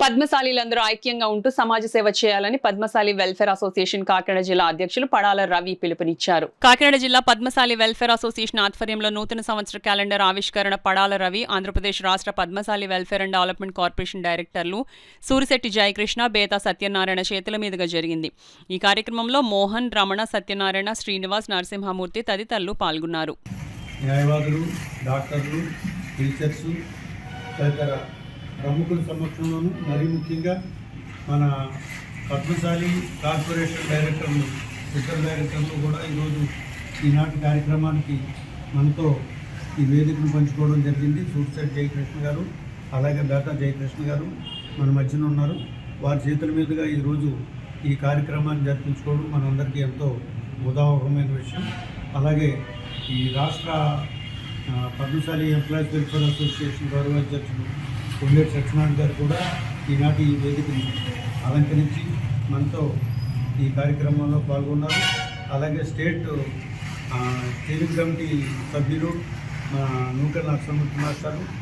పద్మశాలీలందరూ ఐక్యంగా ఉంటూ సమాజ సేవ చేయాలని పద్మశాలి వెల్ఫేర్ అసోసియేషన్ కాకినాడ జిల్లా అధ్యక్షులు పడాల రవి పిలుపునిచ్చారు. కాకినాడ జిల్లా పద్మశాలి వెల్ఫేర్ అసోసియేషన్ ఆధ్వర్యంలో నూతన సంవత్సర క్యాలెండర్ ఆవిష్కరణ పడాల రవి, ఆంధ్రప్రదేశ్ రాష్ట్ర Padmashali welfare and development corporation డైరెక్టర్లు సూరిశెట్టి జయకృష్ణ, బేతా సత్యనారాయణ చేతుల మీదుగా జరిగింది. ఈ కార్యక్రమంలో మోహన్, రమణ, సత్యనారాయణ, శ్రీనివాస్, నరసింహమూర్తి తదితరులు పాల్గొన్నారు. న్యాయవాదులు, డాక్టర్లు, టీచర్స్ తదితర ప్రముఖుల సమక్షంలోనూ మరీ ముఖ్యంగా మన పద్మశాలి కార్పొరేషన్ డైరెక్టర్లు, ఇతర డైరెక్టర్లు కూడా ఈరోజు ఈనాటి కార్యక్రమానికి మనతో ఈ వేదికను పంచుకోవడం జరిగింది. సూరిశెట్టి జయకృష్ణ గారు, అలాగే బేతా జయకృష్ణ గారు మన మధ్యన ఉన్నారు. వారి చేతుల మీదుగా ఈరోజు ఈ కార్యక్రమాన్ని జరిపించుకోవడం మనందరికీ ఎంతో ఉదాహరణమైన విషయం. అలాగే ఈ రాష్ట్ర పద్మశాలి ఎంప్లాయీస్ వెల్ఫేర్ అసోసియేషన్ గౌరవ అధ్యక్షులు కొండేటి సత్యనారాయణ గారు కూడా ఈనాటి ఈ వేదికని అలంకరించి మనతో ఈ కార్యక్రమంలో పాల్గొన్నారు. అలాగే స్టేట్ స్టీరింగ్ కమిటీ సభ్యులు నూకల నరసింహమూర్తి మాస్టారు,